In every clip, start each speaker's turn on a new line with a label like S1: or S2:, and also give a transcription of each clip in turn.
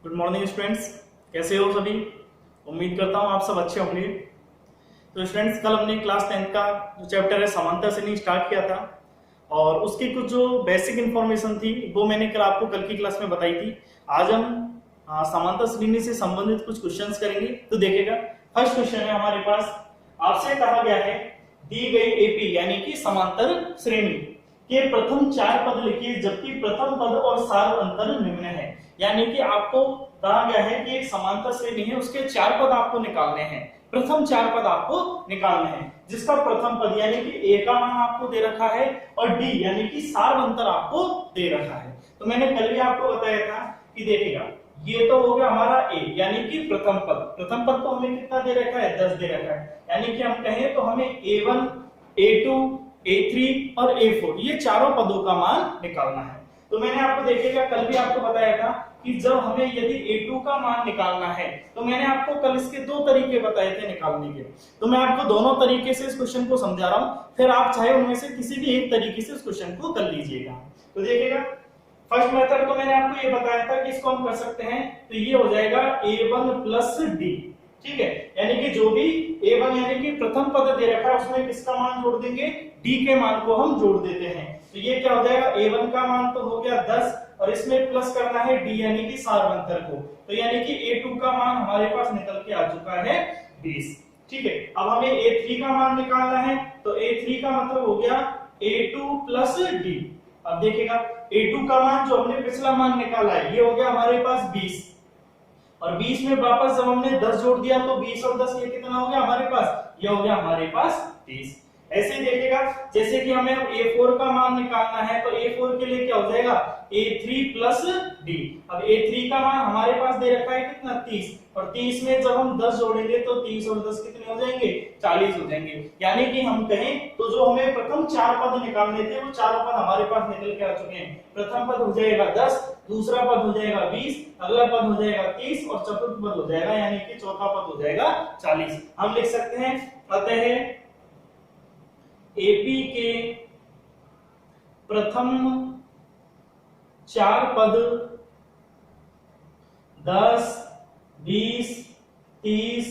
S1: Good morning students, कैसे हो सभी। उम्मीद करता हूँ आप सब अच्छे होंगे। तो स्टूडेंट्स, कल हमने क्लास 10th का जो चैप्टर है समांतर श्रेणी स्टार्ट किया था और उसकी कुछ जो बेसिक इंफॉर्मेशन थी वो मैंने कल आपको कल की क्लास में बताई थी। आज हम समांतर श्रेणी से संबंधित कुछ क्वेश्चंस करेंगे। तो देखिएगा, फर्स्ट क्वेश्चन है हमारे पास, आपसे कहा गया है दी गई एपी यानी कि समांतर श्रेणी के प्रथम 4 पद लिखिए जबकि प्रथम पद और सार अंतर निम्न है। यानी कि आपको कहा गया है कि एक समांतर श्रेणी है, उसके 4 पद आपको निकालने हैं। प्रथम 4 पद आपको निकालने हैं, जिसका प्रथम पद यानी कि ए का मान आपको दे रखा है और डी यानी कि सार अंतर आपको दे रखा है। तो मैंने कल भी आपको बताया था कि देखिएगा, ये तो हो गया हमारा ए यानी कि प्रथम पद। प्रथम पद तो हमें कितना दे रखा है, 10 दे रखा है। यानी कि हम कहें तो हमें A1, A2, A3 और A4 ये चारों पदों का मान निकालना है। तो मैंने आपको देखिएगा कल भी आपको बताया था कि जब हमें यदि A2 का मान निकालना है तो मैंने आपको कल इसके 2 तरीके बताए थे निकालने के। तो मैं आपको दोनों तरीके से इस क्वेश्चन को समझा रहा हूं, फिर आप चाहे उनमें से किसी भी एक तरीके से इस क्वेश्चन को कर लीजिएगा। तो देखिएगा, फर्स्ट मेथड तो मैंने आपको ये बताया था कि इसको हम कर सकते हैं। तो ये हो जाएगा A1 प्लस डी, ठीक है। यानी कि जो भी A1 यानी कि प्रथम पद दे रखा है उसमें किसका मान जोड़ देंगे, D के मान को हम जोड़ देते हैं। तो ये क्या हो जाएगा, A1 का मान तो हो गया 10 और इसमें प्लस करना है D यानी कि सार अंतर को। तो यानी कि A2 का मान हमारे पास निकल के आ चुका है 20, ठीक है। अब हमें A3 का मान निकालना है, तो A3 का मतलब हो गया A2 प्लस D। अब देखिएगा, A2 का मान जो हमने पिछला मान निकाला है ये हो गया हमारे पास 20 और 20 में वापस जब हमने 10 जोड़ दिया तो 20 और 10 ये कितना हो गया हमारे पास, ये हो गया हमारे पास 30। ऐसे ही देखिएगा, जैसे कि हमें अब A4 का मान निकालना है तो A4 के लिए क्या हो जाएगा, A3 प्लस D। अब A3 का मान हमारे पास दे रखा है कितना, 30 और 30 में जब हम 10 जोड़ेंगे तो 30 और 10 कितने हो जाएंगे, 40 हो जाएंगे। यानी कि हम कहें तो जो हमें प्रथम 4 पद निकालने थे वो चारों पद हमारे पास निकल के आ चुके हैं। प्रथम पद हो जाएगा 10, दूसरा पद हो जाएगा 20, अगला पद हो जाएगा 30 और चतुर्थ पद हो जाएगा यानी कि चौथा पद हो जाएगा 40। हम लिख सकते हैं, अतः एपी के प्रथम 4 पद 10, 20, 30,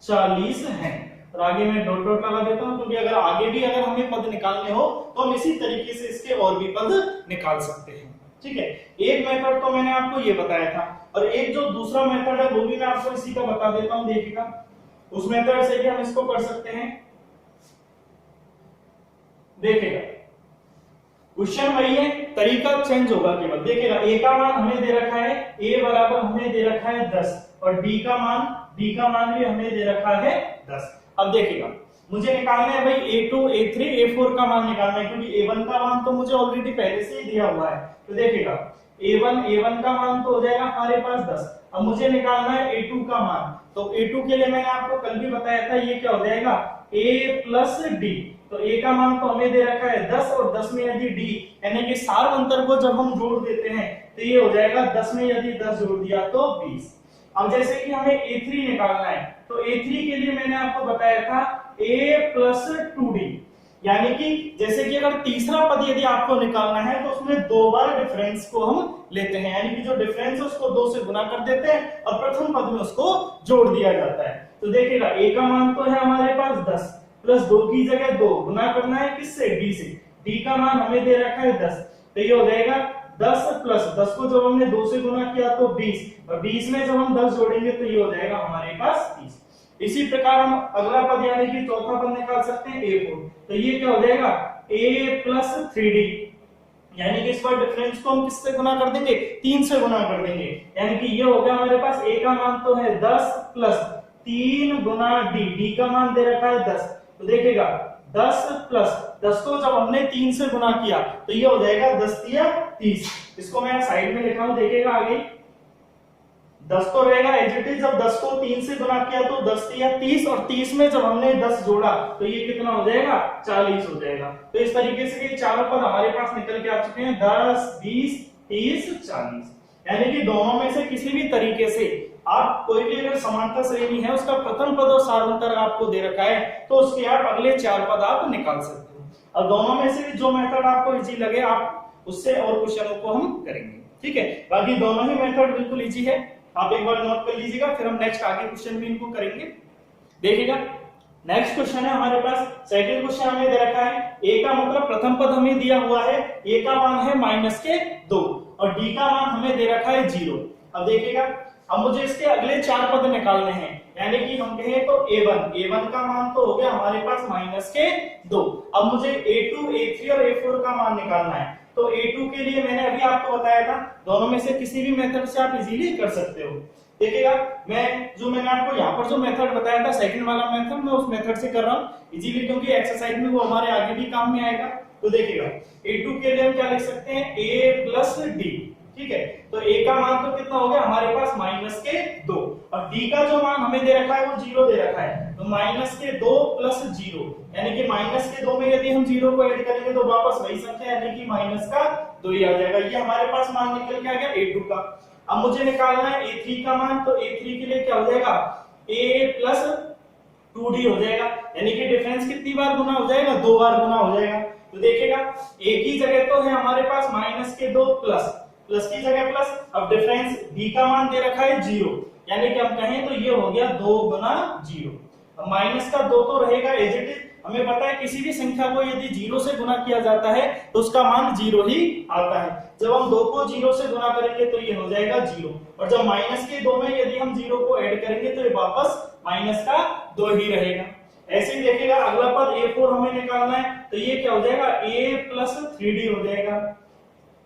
S1: 40 हैं। और आगे मैं डॉट डॉट लगा देता हूं क्योंकि अगर आगे भी अगर हमें पद निकालने हो तो हम इसी तरीके से इसके और भी पद निकाल सकते हैं, ठीक है। एक मेथड तो मैंने आपको ये बताया था और एक जो दूसरा मेथड है वो भी मैं आपको इसी का बता देता हूं। देखिएगा, उस मेथड से भी हम इसको कर सकते हैं। देखिएगा, क्वेश्चन वही है, तरीका चेंज होगा केवल। देखिएगा, ए का मान हमें दे रखा है, ए बराबर हमें दे रखा है 10 और डी का मान भी हमें दे रखा है 10। अब देखिएगा, मुझे निकालना है भाई A2, A3, A4 का मान निकालना है क्योंकि A1 का मान तो मुझे ऑलरेडी पहले से ही दिया हुआ है। तो देखिएगा, A1 का मान तो हो जाएगा हमारे पास 10। अब मुझे निकालना है A2 का मान, तो A2 के लिए मैंने आपको कल भी बताया था ये क्या हो जाएगा, A प्लस D। तो A का मान तो हमें दे रखा है 10 और 10 में यदि D यानी कि सार अंतर को जब हम जोड़ देते हैं तो ये हो जाएगा 10 में यदि 10 जोड़ दिया तो 20। अब जैसे कि हमें A3 निकालना है तो A3 के लिए मैंने आपको बताया था A प्लस 2D। यानी कि जैसे कि अगर तीसरा पद यदि आपको निकालना है तो उसमें 2 बार डिफरेंस को हम लेते हैं, यानी कि जो डिफरेंस है उसको 2 से गुना कर देते हैं और प्रथम पद में उसको जोड़ दिया जाता है। तो देखिएगा, A का मान तो है हमारे पास 10 प्लस 2 की जगह 2 गुना करना है किससे, D से। D का मान हमें दे रखा है 10, तो ये हो जाएगा 10 प्लस 10 को जब हमने 2 से गुना किया तो 20 और 20 में जब हम 10 जोड़ेंगे तो ये हो जाएगा हमारे पास 30। इसी प्रकार हम अगला पद यानी कि चौथा पद निकाल सकते हैं A4। तो ये क्या हो जाएगा, A प्लस 3D। यानी कि इस पर डिफरेंस को हम किससे गुना कर देंगे, 3 से गुना कर देंगे। यानी कि ये हो गया हमारे पास A का मान तो है 10 प्लस 3 गुना D का मान दे रखा है 10। तो देखिएगा, 10 प्लस 10 को जब हमने 3 से गुना किया तो ये हो जाएगा 10 तिया 30। इसको मैं साइड में लिखा हूं, देखिएगा आगे 10 तो रहेगा एज इट इज। जब 10 को 3 से गुना किया तो 10 तिया 30 और 30 में जब हमने 10 जोड़ा तो ये कितना हो जाएगा, 40 हो जाएगा। तो इस तरीके से ये चारों पद हमारे पास निकल के आ चुके हैं 10, 20, 30, 40। यानी कि दोनों में से किसी भी तरीके से आप कोई भी अगर समांतर श्रेणी है उसका प्रथम पद और सार अंतर आपको दे रखा है तो उसके आप अगले 4 पद आप निकाल सकते हो। अब दोनों में से जो मेथड आपको इजी लगे आप उससे और क्वेश्चनों को हम करेंगे, ठीक है। बाकी दोनों ही मेथड बिल्कुल इजी है। आप एक बार नोट कर लीजिएगा, फिर हम नेक्स्ट आगे क्वेश्चन भी इनको करेंगे। देखिएगा नेक्स्ट क्वेश्चन है हमारे पास, सेकंड क्वेश्चन हमें दे रखा है a का मतलब प्रथम पद हमें दिया हुआ है, a का मान है -2 और d का मान हमें दे रखा है 0। अब देखिएगा अब मुझे इसके अगले 4 पद निकालने हैं, यानी कि हम कहें तो a1 का मान तो हो गया हमारे पास -2। अब मुझे a2 a3 और a4 का मान निकालना है। तो a2 के लिए मैंने अभी आपको बताया था, दोनों में से किसी भी मेथड से आप इजीली कर सकते हो। देखिएगा मैंने आपको यहाँ पर जो मेथड बताया था सेकंड वाला मेथड, मैं उस मेथड से कर रहा हूँ इजीली, क्योंकि एक्सरसाइज में वो हमारे आगे भी काम में आएगा। तो देखिएगा a2 के लिए हम क्या लिख सकते हैं, a प्लस डी, ठीक है। तो a का मान तो कितना हो गया हमारे पास -2 और d का जो मान हमें दे रखा है वो 0 दे रखा है, तो -2 प्लस 0, यानी कि -2 में यदि हम 0 को ऐड करेंगे तो वापस वही संख्या यानी कि -2 ही आ जाएगा। ये हमारे पास मान निकल के आ गया a2 का। अब मुझे निकालना है a3 का मान, तो a3 के लिए क्या हो जाएगा, a प्लस 2d हो जाएगा, यानी कि डिफरेंस कितनी बार गुना हो जाएगा, 2 बार गुना हो जाएगा। तो देखिएगा a की जगह तो है हमारे पास -2 प्लस की जगह प्लस, अब डिफरेंस d का मान दे रखा है 0, यानी कि हम कहें तो ये हो गया 2 गुना 0। अब माइनस का 2 तो रहेगा एज इट इज, हमें पता है किसी भी संख्या को यदि 0 से गुना किया जाता है तो उसका मान 0 ही आता है। जब हम 2 को 0 से गुना करेंगे तो ये हो जाएगा 0, और जब -2 में यदि हम 0 को ऐड करेंगे तो ये वापस -2 ही रहेगा। ऐसे ही देखिएगा अगला पद a4 हमें निकालना है, तो ये क्या हो जाएगा, a प्लस 3d हो जाएगा।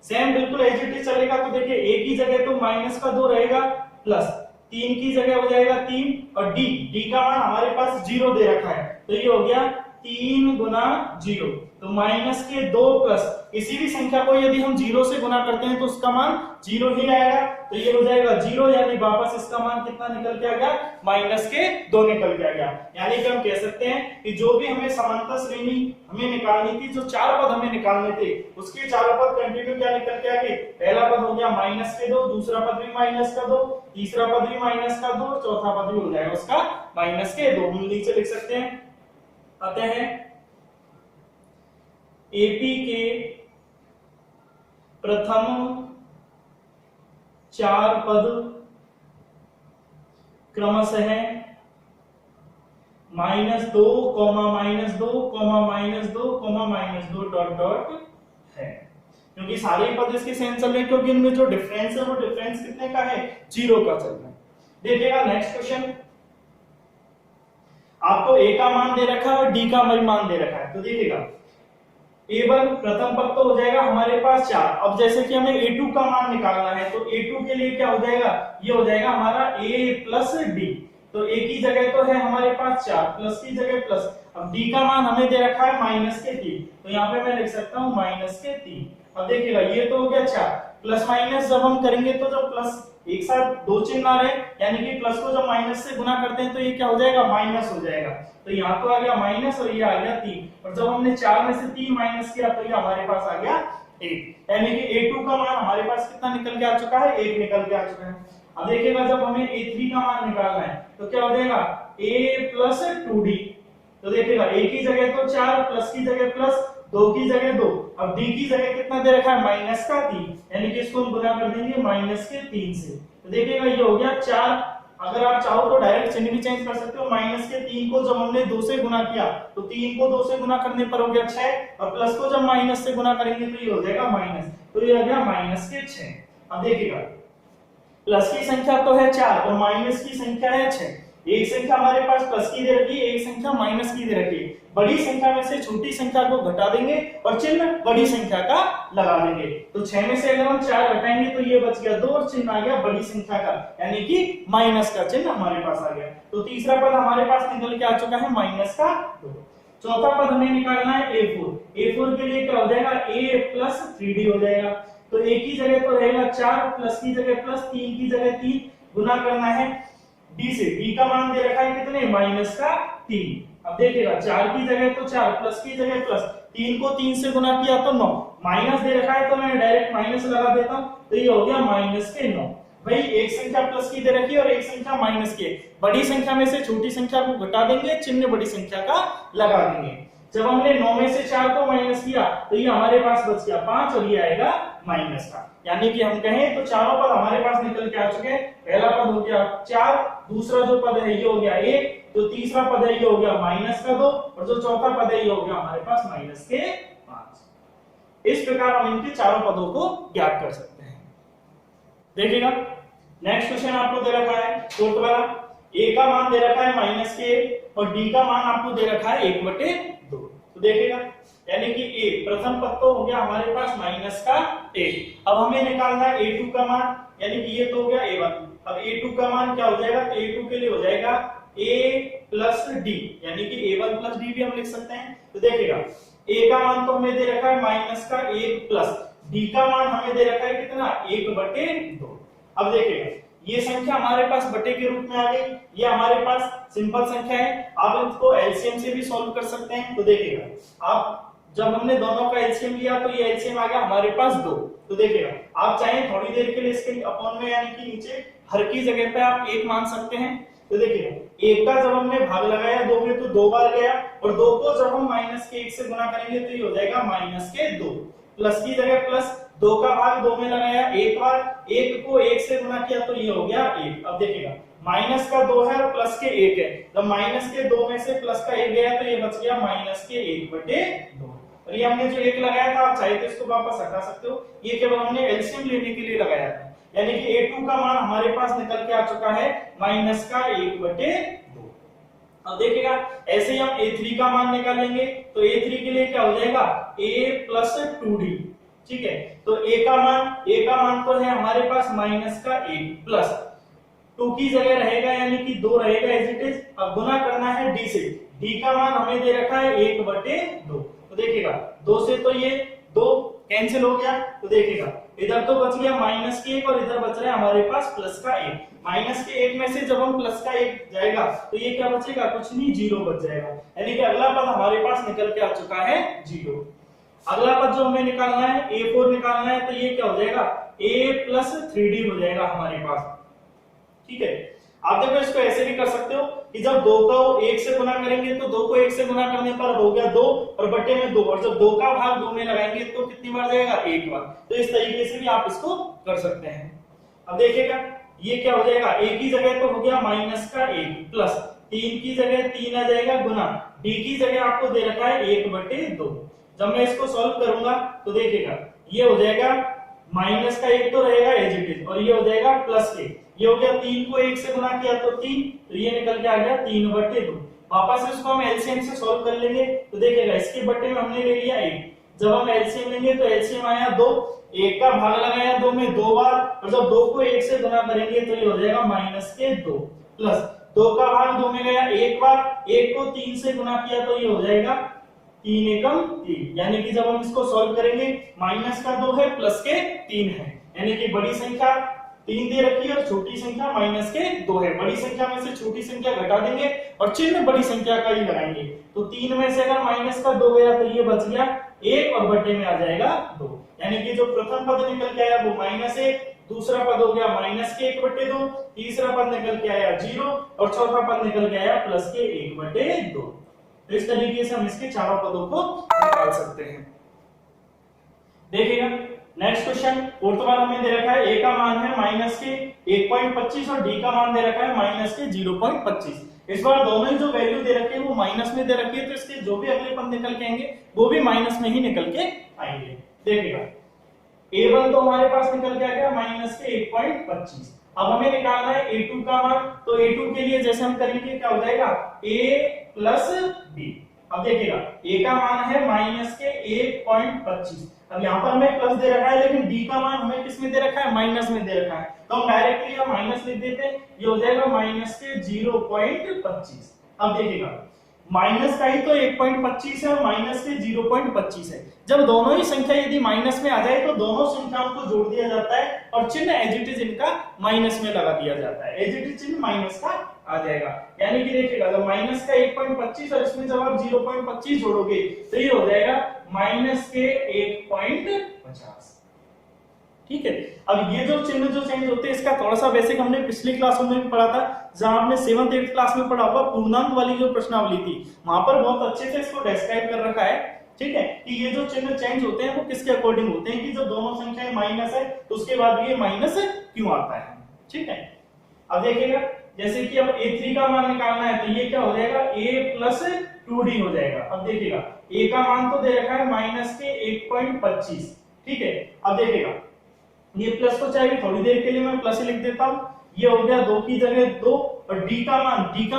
S1: सेम बिल्कुल एज इट इज चलेगा। तो देखिए a की जगह तो -2 रहेगा, प्लस 3 की जगह हो जाएगा 3, और d का मान हमारे पास 0 दे रखा है, तो ये हो गया 3 गुना 0, तो -2 प्लस किसी भी संख्या को यदि हम 0 से गुना करते हैं तो उसका मान 0 ही आएगा, तो ये हो जाएगा 0, यानी वापस इसका मान कितना निकल के आ गया, -2 निकल के आ गया। यानी कि हम कह सकते हैं कि जो भी हमें समांतर श्रेणी हमें निकालनी थी, जो 4 पद हमें निकालने थे, उसके 4 पद कंटिन्यू क्या निकल के आ गए, पहला पद हो गया -2, दूसरा पद भी -2, तीसरा पद भी -2, चौथा पद भी हो जाएगा उसका -2। हम नीचे लिख सकते हैं, अतः एपी के प्रथम 4 पद क्रमशः -2, -2, है, क्योंकि सारे पद इसके सेम चल रहे हैं, क्योंकि इनमें जो डिफरेंस है वो डिफरेंस कितने का है, 0 का चल रहा है। देखिएगा नेक्स्ट क्वेश्चन, आपको a का मान दे रखा है और d का मान दे रखा है। तो देखिएगा a1 प्रथम पद तो हो जाएगा हमारे पास 4। अब जैसे कि हमें a2 का मान निकालना है, तो a2 के लिए क्या हो जाएगा, ये हो जाएगा हमारा a प्लस d। तो a की जगह तो है हमारे पास 4, प्लस की जगह प्लस, अब d का मान हमें दे रखा है -3, तो यहाँ पे मैं लिख सकता हूँ -3। अब देखिएगा ये तो हो गया 4, प्लस माइनस जब हम करेंगे तो जब प्लस एक साथ 2 चिन्ह आ रहे, यानी कि प्लस को जब माइनस से गुना करते हैं तो ये क्या हो जाएगा, माइनस हो जाएगा। तो यहाँ तो आ गया माइनस और ये आ गया 3, और जब हमने 4 में से 3 माइनस किया तो ये हमारे पास आ गया 1, यानी कि a2 का मान हमारे पास कितना निकल के आ चुका है, 1 निकल के आ चुका है। अब देखिएगा जब हमें a3 का मान निकालना है तो क्या हो जाएगा, a प्लस 2d। तो देखिएगा a की जगह तो 4, प्लस की जगह प्लस, 2 की जगह 2, अब d की जगह कितना दे रखा है, -3, यानी कि इसको हम गुना कर देंगे -3 से। तो देखिएगा ये हो गया 4। अगर आप चाहो तो डायरेक्ट चिन्ह भी चेंज कर सकते हो, -3 को जब हमने 2 से गुना किया तो 3 को 2 से गुना करने पर हो गया 6, और प्लस को जब माइनस से गुना करेंगे तो ये हो जाएगा माइनस, तो ये आ गया -6। अब देखिएगा प्लस की संख्या तो है 4 और माइनस की संख्या है 6, एक संख्या हमारे पास प्लस की दे रखी है, एक संख्या माइनस की दे रखी है। बड़ी संख्या में से छोटी संख्या को घटा देंगे और चिन्ह बड़ी संख्या का लगा देंगे। तो 6 में से अगर हम 4 घटाएंगे तो ये बच गया 2 और चिन्ह आ गया बड़ी संख्या का, यानी कि माइनस का चिन्ह हमारे पास आ गया। तो तीसरा पद हमारे पास निकल के आ चुका है -2। चौथा पद हमें निकालना है a4। a4 के लिए क्या हो जाएगा, a प्लस 3d हो जाएगा। तो a की जगह तो रहेगा 4, प्लस की जगह प्लस, 3 की जगह 3, गुना करना है d से। d का मान दे रखा है कितने, -3। अब देखिएगा 4 की जगह तो 4, प्लस की जगह प्लस, 3 को 3 से गुना किया तो 9, माइनस दे रखा है तो मैं डायरेक्ट माइनस लगा देता हूं, तो ये हो गया -9। भाई एक संख्या प्लस की दे रखी है और एक संख्या माइनस की है, बड़ी संख्या में से छोटी संख्या को घटा देंगे, चिन्ह बड़ी संख्या का लगा देंगे। जब हमने 9 में से 4 को माइनस किया तो ये हमारे पास बच गया 5 और ये आएगा माइनस का। यानी कि हम कहें तो चारों पद हमारे पास निकल के आ चुके हैं। पहला पद हो गया 4, दूसरा जो पद है ये हो गया 1, जो तीसरा पद है ये हो गया माइनस का 2 और जो चौथा पद है ये हो गया हमारे पास माइनस के 5। इस प्रकार हम इनके चारों पदों को ज्ञात कर सकते हैं। देखिएगा नेक्स्ट क्वेश्चन आपको दे रखा है फोर्थ वाला, a का मान दे रखा है माइनस के और d का मान आपको दे रखा है 1/2। तो देखिएगा यानी कि a प्रथम पद तो हो गया हमारे पास माइनस का 1। अब हमें निकालना है a2 का मान, यानी कि ये तो हो गया a1। अब a2 का मान क्या हो जाएगा, तो a2 के लिए हो जाएगा a प्लस d, यानी कि a1 प्लस d भी हम लिख सकते हैं। तो देखिएगा a का मान तो हमें दे रखा है माइनस का 1 प्लस d का मान हमें दे रखा है कितना 1/2। अब देखिएगा ये संख्या हमारे पास बटे के रूप में आ गई, ये हमारे पास सिंपल संख्या है। आप इसको एलसीएम से भी सॉल्व कर सकते हैं। तो देखिएगा आप जब हमने दोनों का एलसीएम लिया तो ये एलसीएम आ गया हमारे पास 2। तो देखिएगा आप चाहें थोड़ी देर के लिए इसके अपॉन में यानी कि नीचे हर की जगह पे आप 1 मान सकते हैं। तो देखिएगा 1 का जब हमने भाग लगाया 2 में तो 2 बार गया और 2 को जब हम माइनस के 1 से गुणा करेंगे तो ये हो जाएगा माइनस के 2, प्लस की जगह प्लस, 2 का भाग 2 में लगाया 1 बार, 1 को 1 से गुणा किया तो ये हो गया 1। अब देखिएगा माइनस का 2 है और प्लस के 1 है, तो माइनस के 2 में से प्लस का 1 गया तो ये बच गया माइनस के 1/2। और ये हमने जो 1 लगाया था आप चाहे तो इसको वापस हटा सकते हो, ये केवल हमने एलसीएम लेने के लिए लगाया था। यानी कि a2 का मान हमारे पास निकल के आ चुका है माइनस का 1/2। अब देखिएगा ऐसे ही हम a3 का मान निकालेंगे तो a3 के लिए क्या हो जाएगा a प्लस 2d। ठीक है, तो a का मान तो है हमारे पास माइनस का 1 प्लस 2 की जगह रहेगा यानी कि 2 रहेगा एज इट इज। अब गुना करना है d से, d का मान हमें दे रखा है 1/2। तो देखिएगा 2 से तो ये 2 कैंसिल हो गया, तो देखिएगा इधर तो बच गया माइनस के 1 और इधर बच रहा है हमारे पास प्लस का 1। माइनस के 1 में से जब हम प्लस का 1 जाएगा तो ये क्या बचेगा, कुछ नहीं 0 बच जाएगा। यानी कि अगला पद हमारे पास निकल के आ चुका है 0। अगला पद जो हमें निकालना है a4 निकालना है, तो ये क्या हो जाएगा a प्लस 3d हो जाएगा हमारे पास। ठीक है, आप देखो इसको ऐसे भी कर सकते हो कि जब 2 को 1 से गुना करेंगे तो 2 को 1 से गुना करने पर हो गया 2 और बटे में 2, और जब 2 का भाग 2 में लगाएंगे तो कितनी बार जाएगा 1 बार। तो इस तरीके से भी आप इसको कर सकते हैं। अब देखिएगा ये क्या हो जाएगा, a की जगह तो हो गया माइनस का 1 प्लस 3 की जगह 3 आ जाएगा गुना d की जगह आपको दे रखा है 1/2। जब मैं इसको सॉल्व करूंगा तो देखिएगा ये हो जाएगा माइनस का 1 तो रहेगा एज इट इज और ये हो जाएगा प्लस के, ये हो गया 3 को 1 से गुना किया तो 3, तो ये निकल के आ गया 3/2। वापस इसको हम एलसीएम से सॉल्व कर लेंगे तो देखिएगा इसके बटे में हमने ले लिया 1, जब हम एलसीएम लेंगे तो एलसीएम आया 2, 1 का भाग लगाया 2 में 2 बार और जब 2 को 1 से गुना करेंगे तो ये हो जाएगा माइनस के 2 प्लस 2 का भाग 2 में गया 1 बार, 1 को 3 से गुना किया तो ये हो जाएगा 3 एकम 3। यानी कि जब हम इसको सॉल्व करेंगे माइनस का 2 है प्लस के 3 है, यानी कि बड़ी संख्या 3 दे रखी है और छोटी संख्या माइनस के 2 है। बड़ी संख्या में से छोटी संख्या घटा देंगे और चिन्ह बड़ी संख्या का ही लगाएंगे। तो 3 में से अगर माइनस का 2 गया तो ये बच गया 1 और बटे में आ जाएगा 2। यानी कि जो प्रथम पद निकल के आया वो -1, दूसरा पद हो गया माइनस के 1/2, तीसरा पद निकल के आया 0 और चौथा पद निकल के आया प्लस के 1/2। तो इस तरीके से हम इसके चारों पदों को निकाल सकते हैं। देखिएगा नेक्स्ट क्वेश्चन फोर्थ वाला हमें दे रखा है a का मान है माइनस के 1.25 और d का मान दे रखा है माइनस के 0.25। इस बार दोनों ही जो वैल्यू दे रखी है वो माइनस में दे रखी है, तो इसके जो भी अगले पद निकल के आएंगे वो भी माइनस में ही निकल के आएंगे। देखिएगा a1 तो हमारे पास निकल के आ गया माइनस के 1.25। अब हमें निकालना है a2 का मान, तो a2 के लिए जैसे हम करेंगे क्या हो जाएगा a प्लस b। अब देखिएगा a का मान है माइनस के 1.25, अब यहाँ पर हमें प्लस दे रखा है लेकिन d का मान हमें किस में दे रखा है, माइनस में दे रखा है, तो हम डायरेक्टली यहाँ माइनस लिख देते हैं, ये हो जाएगा माइनस के 0.25। अब देखिएगा माइनस का ही तो 1.25 है और माइनस के 0.25 है। जब दोनों ही संख्या यदि माइनस में आ जाए तो दोनों संख्याओं को जोड़ दिया जाता है और चिन्ह एज इट इज इनका माइनस में लगा दिया जाता है, एज इट इज चिन्ह माइनस का आ जाएगा। यानी कि देखिएगा जब माइनस का 1.25 और इसमें जब आप 0.25 जोड़ोगे तो ये हो जाएगा माइनस के 1.50। ठीक है, अब ये जो चिन्ह जो चेंज होते हैं इसका थोड़ा सा बेसिक हमने पिछली क्लास में भी पढ़ा था, जहां हमने 7th 8th क्लास में पढ़ा हुआ पूर्णांक वाली जो प्रश्नावली थी, वहां पर बहुत अच्छे से इसको डिस्क्राइब कर रखा है। ठीक है, कि ये जो चिन्ह चेंज होते हैं वो किसके अकॉर्डिंग होते हैं, कि जो दोनों संख्याएं माइनस है तो उसके बाद ये माइनस क्यों आता है। ठीक है, अब देखिएगा जैसे कि अब a3 का मान निकालना है तो ये क्या हो जाएगा, a प्लस 2d हो जाएगा। अब देखिएगा a का मान तो दे रखा है माइनस के 1.25। ठीक है, अब देखिएगा ये प्लस को चाहिए, थोड़ी देर के लिए मैं प्लस ही लिख देता हूं, ये हो गया 2 की जगह 2, और d का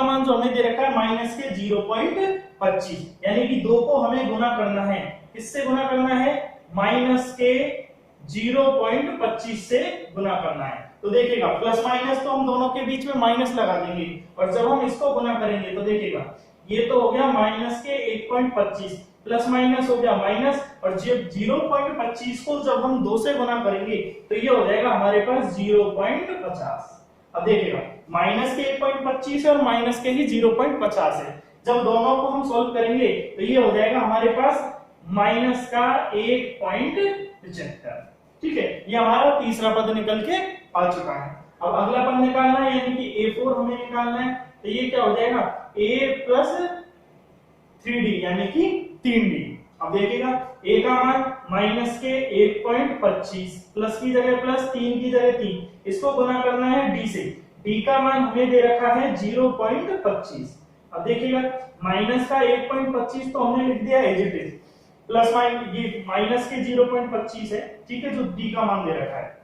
S1: मान जो हमें दे रखा है माइनस के 0.25, यानी कि 2 को हमें गुना करना है। किससे गुना करना है, माइनस के 0.25 से गुना करना है। तो देखिएगा प्लस माइनस तो हम दोनों के बीच में माइनस लगा देंगे, और जब हम इसको गुना करेंगे तो देखिएगा ये तो हो गया माइनस के 1.25, प्लस माइनस हो गया माइनस, और जब 0.25 को जब हम 2 से गुना करेंगे तो ये हो जाएगा हमारे पास 0.50। अब देखिएगा माइनस के 1.25 और माइनस के ही 0.50 है, जब दोनों को हम सॉल्व करेंगे तो ये हो जाएगा हमारे पास माइनस का 1.75। ठीक है, ये हमारा तीसरा पद निकल के आ चुका है। अब अगला पद निकालना है, यानी कि a4 हमें निकालना है, तो ये क्या हो जाएगा a प्लस 3d यानी कि 3d। अब देखिएगा a का मान माइनस के 1.25, प्लस की जगह प्लस, 3 की जगह 3, इसको गुना करना है d से, d का मान हमें दे रखा है 0.25। अब देखिएगा माइनस का 1.25 तो हमने लिख दिया एज इट इज, प्लस ये माइनस के 0.25 है। ठीक है, जो d का मान दे रखा है,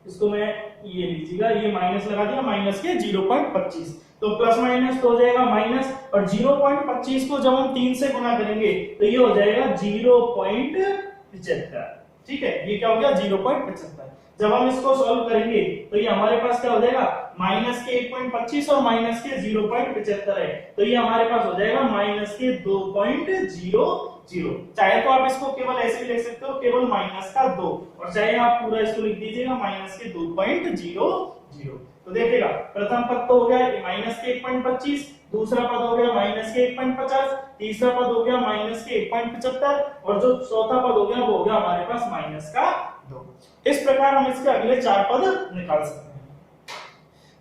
S1: इसको मैं ये लीजिएगा, ये माइनस लगा दिया, माइनस के 0.25, तो प्लस माइनस तो हो जाएगा माइनस, और 0.25 को जब हम 3 से गुना करेंगे तो ये हो जाएगा 0.75। ठीक है, ये क्या हो गया 0.75। जब हम इसको सॉल्व करेंगे तो ये हमारे पास क्या हो जाएगा, माइनस के 1.25 और माइनस के 0.75 है, तो ये हमारे पास हो जाएगा माइनस के 2.00। चाहे तो आप इसको केवल ऐसे भी लिख सकते हो, केवल माइनस का 2, और चाहे आप पूरा इसको लिख दीजिएगा माइनस के 2.00। तो देखिएगा प्रथम पद तो हो गया माइनस के 1.25, दूसरा पद हो गया माइनस के 1.50, तीसरा पद हो गया माइनस के 1.75, और जो चौथा पद हो गया वो हो गया हमारे पास माइनस का 2। इस प्रकार हम इसके अगले 4 पद निकाल सकते हैं।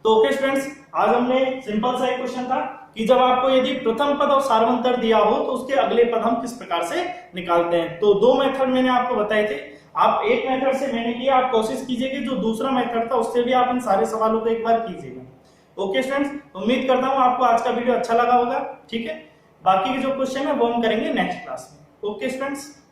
S1: तो ओके स्टूडेंट्स, आज हमने सिंपल सा एक क्वेश्चन था कि जब आपको यदि प्रथम पद और सार्वंतर दिया हो तो उसके अगले पद हम किस प्रकार से निकालते हैं। तो 2 मेथड मैंने आपको बताए थे, आप एक मेथड से मैंने किया, आप कोशिश कीजिए कि जो दूसरा मेथड था उससे भी आप इन सारे सवालों को एक बार कीजिएगा। ओके स्टूडेंट्स, उम्मीद करता हूं आपको आज का वीडियो अच्छा लगा होगा। ठीक है, बाकी के जो क्वेश्चन है वो हम करेंगे नेक्स्ट क्लास में। Okay students.